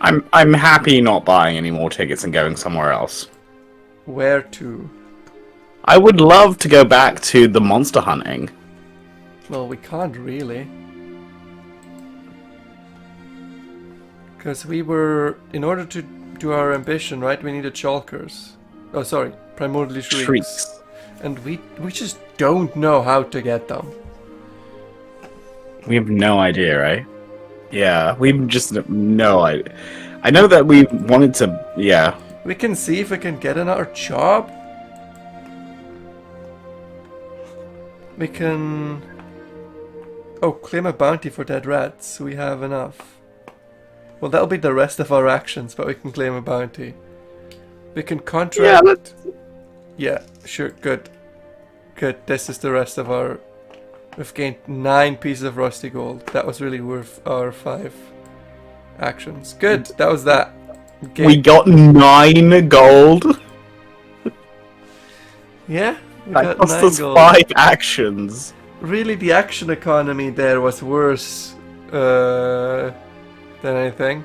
I'm happy not buying any more tickets and going somewhere else. Where to? I would love to go back to the monster hunting. Well, we can't really. Because we were... In order to do our ambition, right, we needed shulkers. Oh, sorry. Primordially shrieks. And we just don't know how to get them. We have no idea, right? Yeah, we just no idea. I know that we wanted to, yeah. We can see if we can get another job. We can... Oh, claim a bounty for dead rats. We have enough. Well, that'll be the rest of our actions, but we can claim a bounty. We can contract... Yeah, sure, good. Good, this is the rest of our... We've gained 9 pieces of rusty gold. That was really worth our 5 actions. Good, that was that. We got 9 gold. Yeah, we that got cost 9 us gold. 5 actions. Really, the action economy there was worse than anything.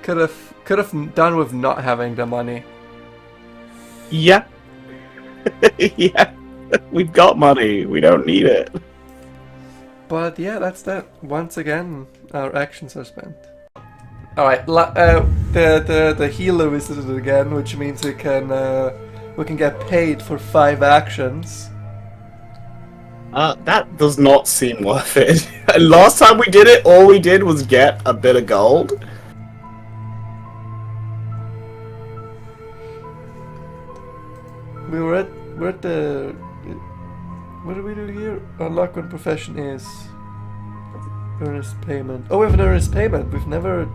Could have done with not having the money. Yeah. Yeah. We've got money. We don't need it. But yeah, that's that. Once again, our actions are spent. Alright, the healer visited again, which means we can get paid for 5 actions. That does not seem worth it. Last time we did it, all we did was get a bit of gold. We're at the... What do we do here? Unlock when profession is. Earnest payment. Oh, we have an earnest payment. We've never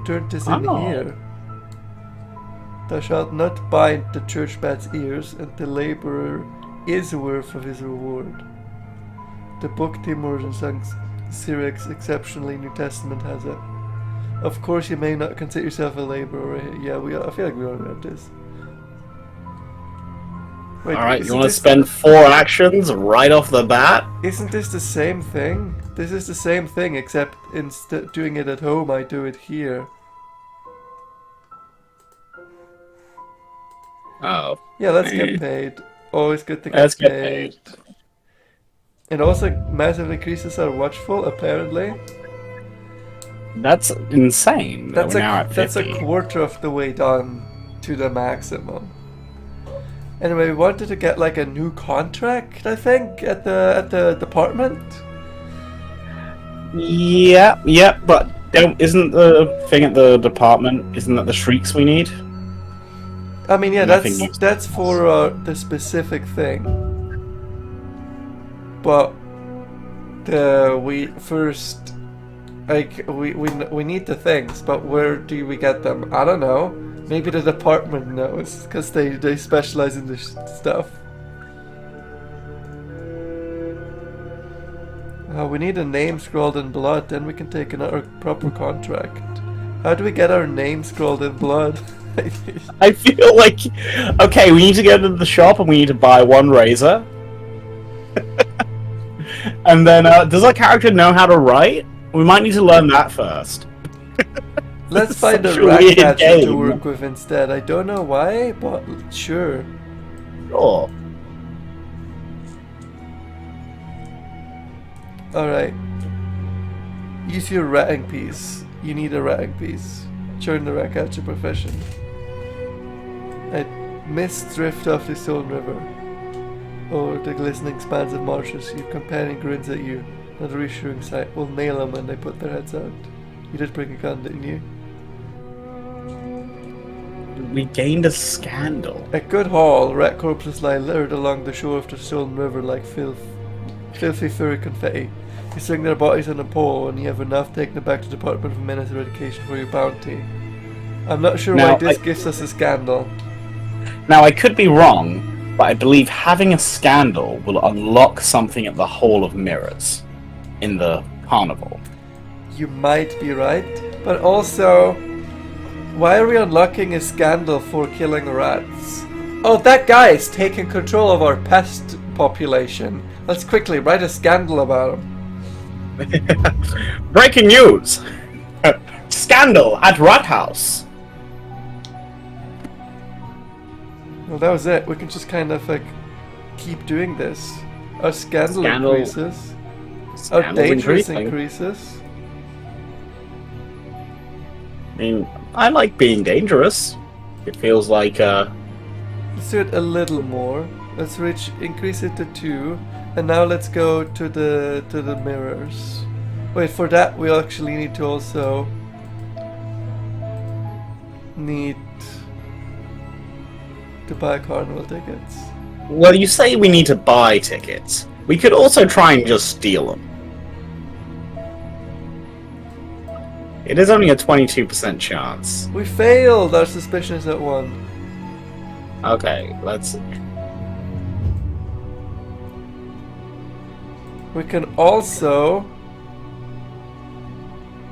turned this in here. Thou shalt not bind the church bat's ears, and the laborer is worth of his reward. The book Timur's and St. Cyriac's exceptionally New Testament has it. Of course, you may not consider yourself a laborer. Yeah, I feel like we already have this. Wait, alright, you want to spend 4 actions right off the bat? Isn't this the same thing? This is the same thing, except instead of doing it at home, I do it here. Oh. Yeah, let's get paid. Always good to get paid. It also massively increases our watchful, apparently. That's insane. That's We're now at 50. That's a quarter of the way done to the maximum. Anyway, we wanted to get like a new contract, I think, at the department. Yeah, but isn't the thing at the department? Isn't that the shrieks we need? I mean, yeah, that's for the specific thing. But we first, like, we need the things, but where do we get them? I don't know. Maybe the department knows, because they specialize in this stuff. We need a name scrawled in blood, then we can take another proper contract. How do we get our name scrawled in blood? I feel like... Okay, we need to go to the shop and we need to buy 1 razor. And then, does our character know how to write? We might need to learn that first. Let's find a rat catcher to work with instead. I don't know why, but sure. Sure. Alright. Use your ratting piece. You need a ratting piece. Join the rat catcher profession. A mist drift off the Stone River. Or the glistening spans of marshes. Your companion grins at you. Not a reassuring sight. We'll nail them when they put their heads out. You did bring a gun, didn't you? We gained a scandal. At Good Hall, rat corpses lie littered along the shore of the Stolen River like filthy furry confetti. You swing their bodies on a pole and you have enough taken them back to the Department of Menace Eradication for your bounty. I'm not sure why this gives us a scandal. Now, I could be wrong, but I believe having a scandal will unlock something at the Hall of Mirrors in the carnival. You might be right, but also, why are we unlocking a scandal for killing rats? Oh, that guy is taking control of our pest population. Let's quickly write a scandal about him. Breaking news! scandal at Rathaus. Well, that was it. We can just kind of like keep doing this. Our scandal increases. Our dangerous increases. I mean, I like being dangerous. It feels like, Let's do it a little more. Let's increase it to 2. And now let's go to the mirrors. Wait, for that we actually need to also to buy carnival tickets. Well, you say we need to buy tickets. We could also try and just steal them. It is only a 22% chance. We failed! Our suspicion is at 1. Okay, let's... We can also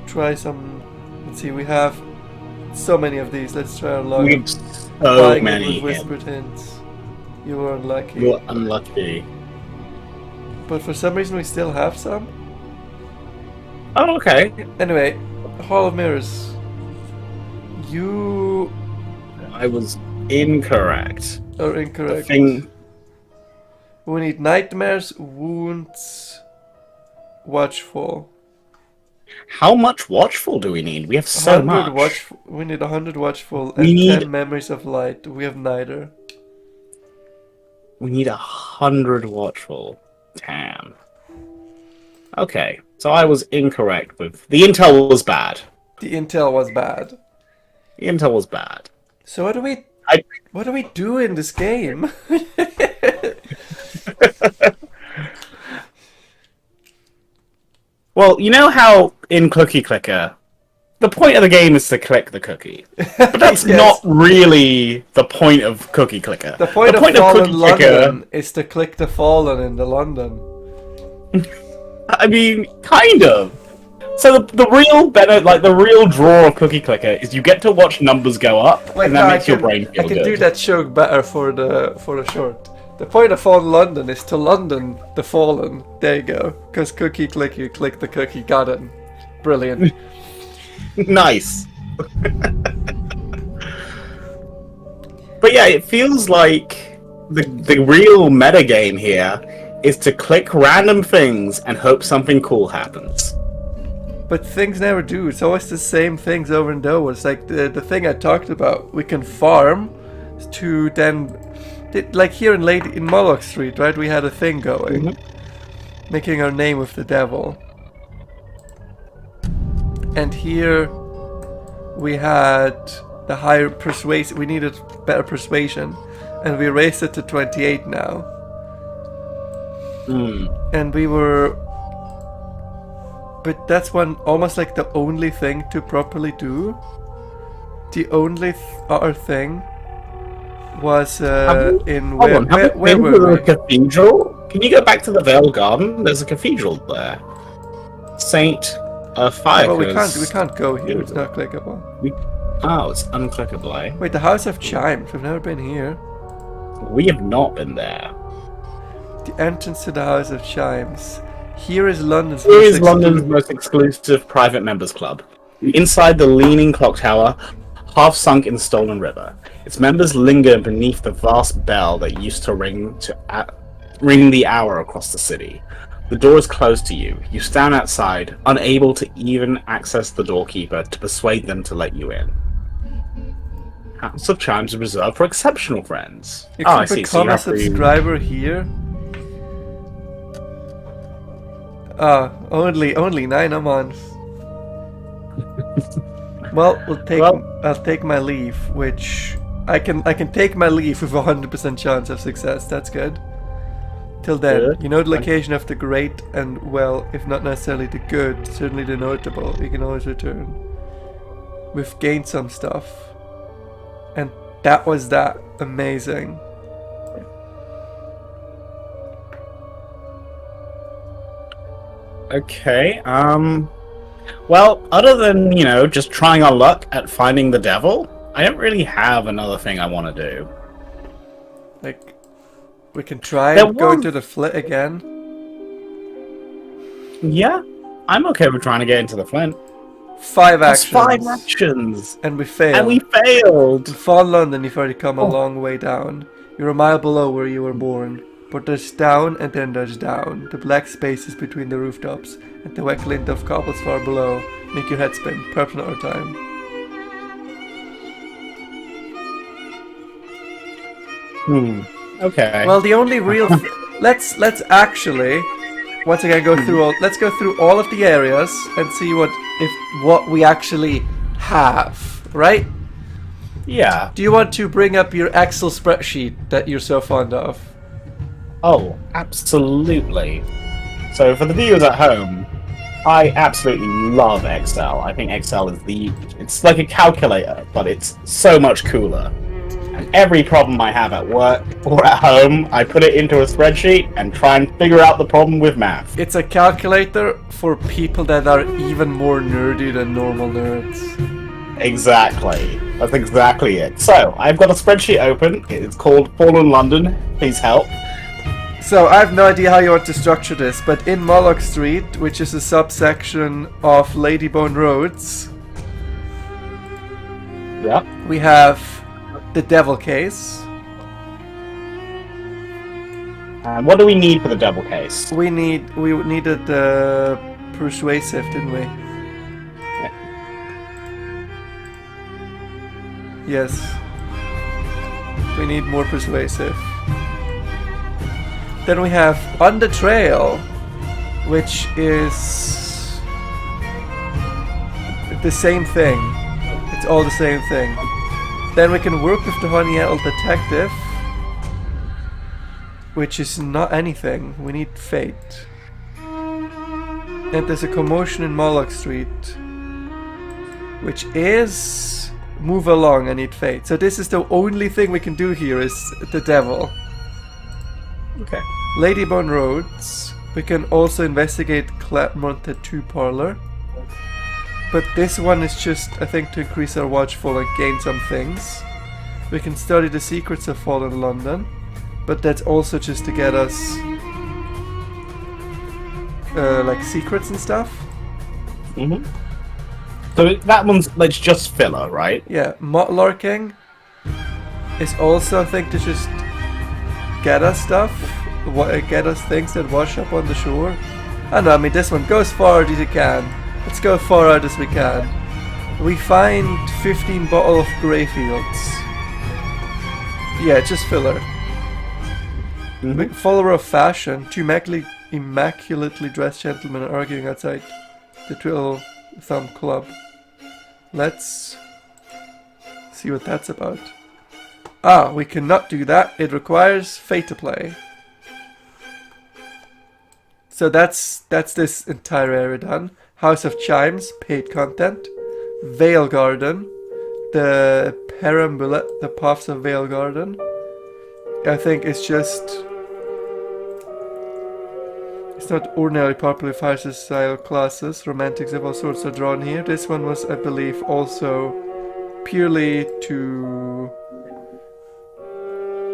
try some... Let's see, we have so many of these. Let's try our luck. We have so many. With whispered hints. You were unlucky. You're unlucky. But for some reason we still have some. Oh, okay. Anyway, Hall of Mirrors. You... I was incorrect. Or incorrect. We need nightmares, wounds, watchful. How much watchful do we need? We have so much. We need 100 watchful and 10 memories of light. We have neither. We need 100 watchful. Damn. Okay, so I was incorrect with... The intel was bad. The intel was bad. The intel was bad. So what do we do in this game? Well, you know how in Cookie Clicker, the point of the game is to click the cookie. But that's yes. not really the point of Cookie Clicker. The point of Fallen London is to click the Fallen in the London. I mean, kind of. So the real draw of Cookie Clicker is you get to watch numbers go up, and that makes your brain feel good. I can do that joke better for the short. The point of Fallen London is to London the Fallen. There you go. Because cookie click, you click the cookie. Got it. Brilliant. Nice. But yeah, it feels like the real metagame here is to click random things and hope something cool happens. But things never do. It's always the same things over and over. It's like the thing I talked about. We can farm to then... Like here in Moloch Street, right? We had a thing going. Making our name with the devil. And here we had the higher persuasion. We needed better persuasion. And we raised it to 28 now. And we were... But that's almost like the only thing to properly do. The only other thing was in where were we? Cathedral? Can you go back to the Vale Garden? There's a cathedral there. Saint Fire. Well, we can't go here. It's not clickable. Oh, it's unclickable, eh? Wait, the House of Chimes. We've never been here. We have not been there. The entrance to the House of Chimes. Here is London's most exclusive private members club. Inside the leaning clock tower, half sunk in the stolen river. Its members linger beneath the vast bell that used to ring the hour across the city. The door is closed to you. You stand outside, unable to even access the doorkeeper to persuade them to let you in. House of Chimes is reserved for exceptional friends. You can become a subscriber here. Only 9 a month. Well, I'll take my leave, which I can take my leave with 100% chance of success. That's good. Till then, good. You know the location of the great and, well, if not necessarily the good, certainly the notable. You can always return. We've gained some stuff, and that was that. Amazing. Okay, well, other than, just trying our luck at finding the devil, I don't really have another thing I want to do. Like, we can try and go into the Flint again. Yeah, I'm okay with trying to get into the Flint. 5 That's actions. 5 actions. And we failed. And we failed. In Fallen London, you've already come a long way down. You're a mile below where you were born. But there's down and then there's down. The black spaces between the rooftops and the wet glint of cobbles far below make your head spin. Perhaps another time. Okay. Well, the only real... let's actually... Once again, let's go through all of the areas and see what we actually have, right? Yeah. Do you want to bring up your Excel spreadsheet that you're so fond of? Oh, absolutely. So for the viewers at home, I absolutely love Excel. I think Excel is it's like a calculator, but it's so much cooler. And every problem I have at work or at home, I put it into a spreadsheet and try and figure out the problem with math. It's a calculator for people that are even more nerdy than normal nerds. Exactly. That's exactly it. So, I've got a spreadsheet open. It's called Fallen London. Please help. So, I have no idea how you want to structure this, but in Moloch Street, which is a subsection of Ladybone Roads, Yeah. we have the Devil Case. And what do we need for the double case? We needed persuasive, didn't we? Yes. We need more persuasive. Then we have On the Trail, which is the same thing. It's all the same thing. Then we can work with the Honey Owl Detective, which is not anything. We need Fate. And there's a commotion in Moloch Street, which is Move Along. I need Fate. So this is the only thing we can do here is the Devil. Okay. Ladybone Roads. We can also investigate Claremont Tattoo Parlor. But this one is just, I think, to increase our watchful and gain some things. We can study the secrets of Fallen London. But that's also just to get us like secrets and stuff. Mm-hmm. So that one's like just filler, right? Yeah, Motlarking is also, I think, to just get us stuff, get us things that wash up on the shore. I don't know, I mean, this one, go as far as you can. Let's go as far out as we can. We find 15 bottle of Greyfields. Yeah, just filler. Mm-hmm. Follower of fashion, two immaculately dressed gentlemen are arguing outside the Twiddle Thumb Club. Let's see what that's about. Ah, we cannot do that. It requires Fate to play. So that's this entire area done. House of Chimes, paid content. Vale Garden, the Perambulate, the Paths of Vale Garden. I think it's just... It's not ordinary popular high societal classes. Romantics of all sorts are drawn here. This one was, I believe, also purely to...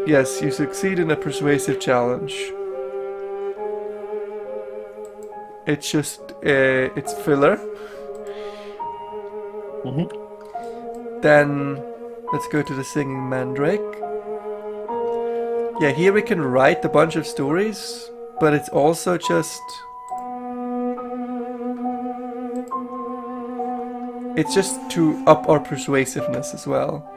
Yes, you succeed in a persuasive challenge. It's just, it's filler. Mm-hmm. Then, let's go to the Singing Mandrake. Yeah, here we can write a bunch of stories, but it's also just... It's just to up our persuasiveness as well.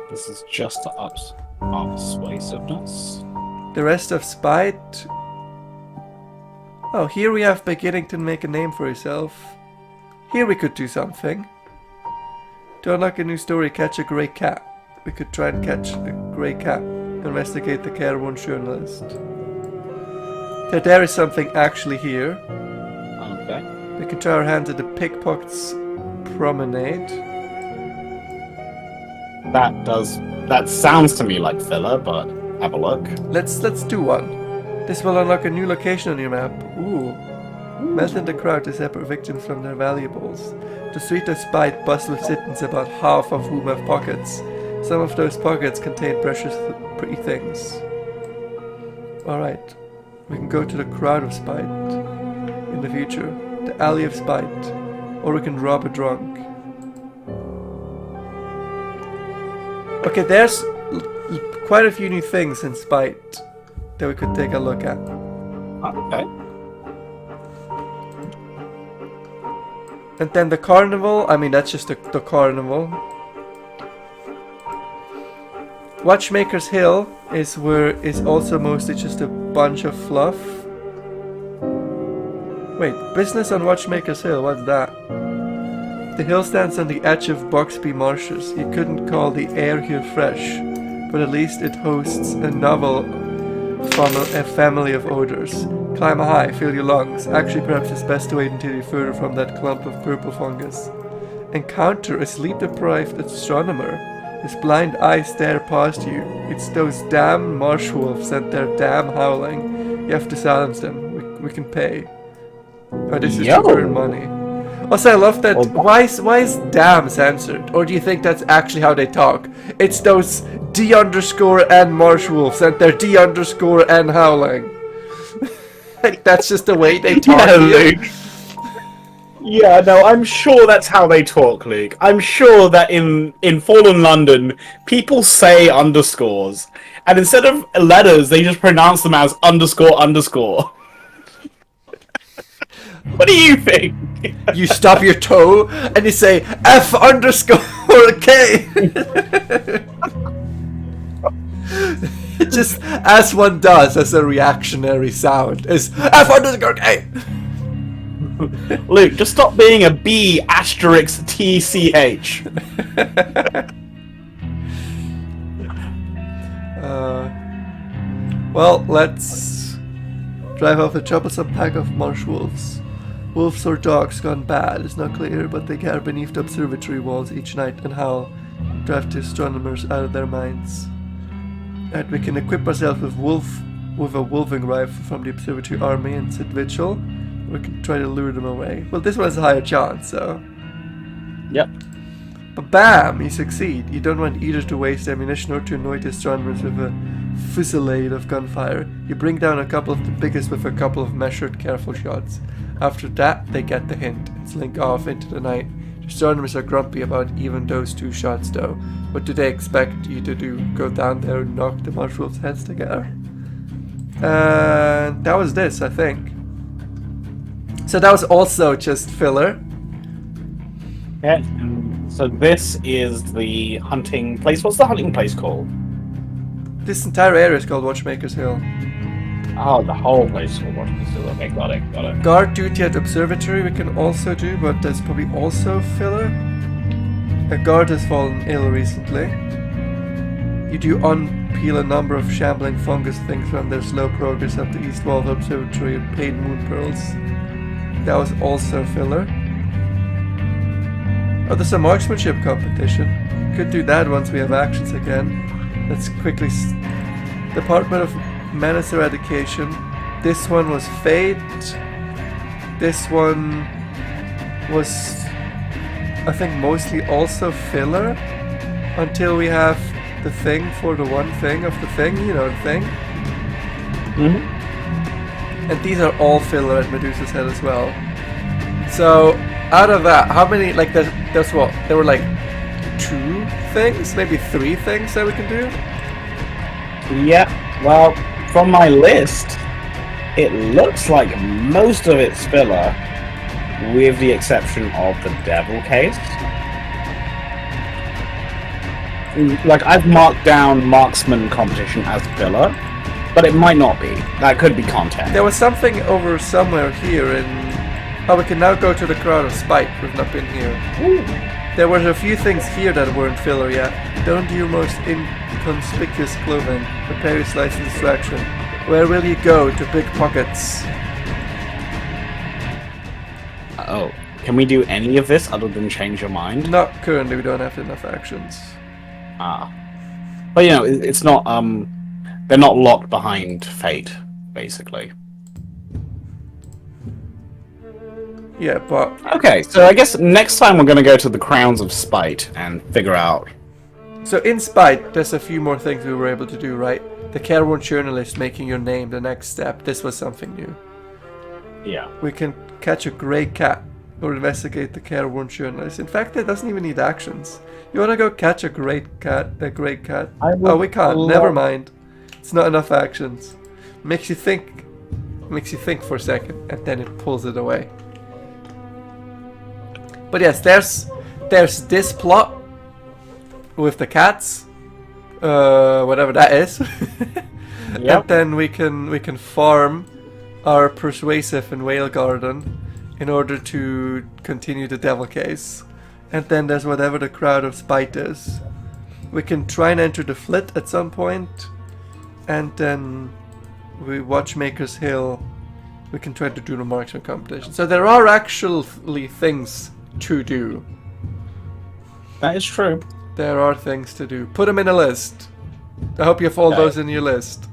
This is just to up our persuasiveness. The rest of Spite... Oh, here we have beginning to make a name for yourself. Here we could do something. To unlock a new story, catch a grey cat. We could try and catch a grey cat. Investigate the careworn journalist. There is something actually here. Okay. We can try our hands at the Pickpockets Promenade. That sounds to me like filler, but have a look. Let's do one. This will unlock a new location on your map. Ooh. Melt in the crowd to separate victims from their valuables. The street of Spite bustles with citizens, about half of whom have pockets. Some of those pockets contain precious pretty things. Alright. We can go to the crowd of Spite. in the future. The Alley of Spite. Or we can rob a drunk. Okay, there's quite a few new things in Spite that we could take a look at. Okay. And then the carnival, I mean that's just the carnival. Watchmaker's Hill is also mostly just a bunch of fluff. Wait, business on Watchmaker's Hill, what's that? The hill stands on the edge of Boxby Marshes. You couldn't call the air here fresh, but at least it hosts a novel a family of odors. Climb high, fill your lungs. Actually, perhaps it's best to wait until you're further from that clump of purple fungus. Encounter a sleep-deprived astronomer. His blind eyes stare past you. It's those damn marsh wolves and their damn howling. You have to silence them. We can pay. Oh, this is to earn money. Also, I love that. Why is damn censored? Or do you think that's actually how they talk? It's those D_N marsh wolves and their D_N howling. Like, that's just the way they talk. Yeah, Luke. Yeah, no, I'm sure that's how they talk, Luke. I'm sure that in Fallen London, people say underscores, and instead of letters, they just pronounce them as __. What do you think? You stub your toe and you say F_K. Just as one does as a reactionary sound is F_K. Luke, just stop being a B*TCH. Well, let's drive off a troublesome pack of marsh wolves. Wolves or dogs gone bad is not clear, but they gather beneath the observatory walls each night and howl, drive the astronomers out of their minds. And we can equip ourselves with a wolving rifle from the observatory army and sit vigil. We can try to lure them away. Well, this one has a higher chance, so... Yep. But bam! You succeed. You don't want either to waste ammunition or to annoy the astronomers with a fusillade of gunfire. You bring down a couple of the biggest with a couple of measured, careful shots. After that, they get the hint and slink off into the night. The astronomers are grumpy about even those 2 shots, though. What do they expect you to do? Go down there and knock the marsh wolves' heads together? And that was this, I think. So that was also just filler. Yeah. So this is the hunting place. What's the hunting place called? This entire area is called Watchmaker's Hill. Oh, the whole place is called Watchmaker's Hill. Okay, got it. Guard duty at observatory we can also do, but that's probably also filler. A guard has fallen ill recently. You do unpeel a number of shambling fungus things from their slow progress up the east wall of the observatory and paid moon pearls. That was also filler. Oh, there's a marksmanship competition. Could do that once we have actions again. Let's quickly... Department of Menace Eradication. This one was Fate. This one was... I think mostly also filler. Until we have the thing for the one thing of the thing. You know the thing. Mm-hmm. And these are all filler at Medusa's Head as well. So, out of that, how many, like, there's what? There were like 2 things? Maybe 3 things that we can do? Yeah, well, from my list, it looks like most of it's filler, with the exception of the devil case. Like, I've marked down marksman competition as filler, but it might not be. That could be content. There was something over somewhere here in... Oh, we can now go to the Crowd of Spite. We've not been here. Ooh. There were a few things here that weren't filler yet. Don't do your most inconspicuous clothing. Prepare your slice of distraction. Where will you go to pickpockets? Oh, can we do any of this other than change your mind? Not currently, we don't have enough actions. Ah. But, you know, it's not, they're not locked behind fate, basically. Yeah, but... Okay, so I guess next time we're going to go to the Crowns of Spite and figure out... So in Spite, there's a few more things we were able to do, right? The careworn journalist making your name, the next step. This was something new. Yeah. We can catch a grey cat or investigate the careworn journalist. In fact, it doesn't even need actions. You wanna go catch a great cat? A great cat? Oh, we can't. Never mind. It's not enough actions. Makes you think. Makes you think for a second, and then it pulls it away. But yes, there's this plot with the cats, whatever that is. Yep. And then we can farm our persuasive in Whale Garden in order to continue the devil case. And then there's whatever the crowd of spite is. We can try and enter the flit at some point, and then we Watchmaker's Hill. We can try to do the marksman competition. So there are actually things to do. That is true. There are things to do. Put them in a list. I hope you have all those in your list.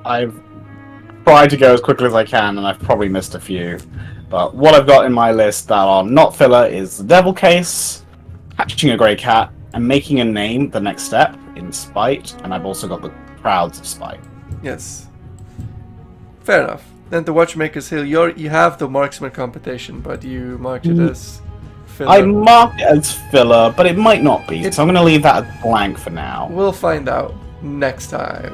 I've tried to go as quickly as I can, and I've probably missed a few. But what I've got in my list that are not filler is the devil case, catching a grey cat, and making a name the next step in spite. And I've also got the crowds of spite. Yes. Fair enough. Then the Watchmaker's Hill, you have the marksman competition, but you marked it as filler. I marked it as filler, but it might not be. So I'm going to leave that as blank for now. We'll find out next time.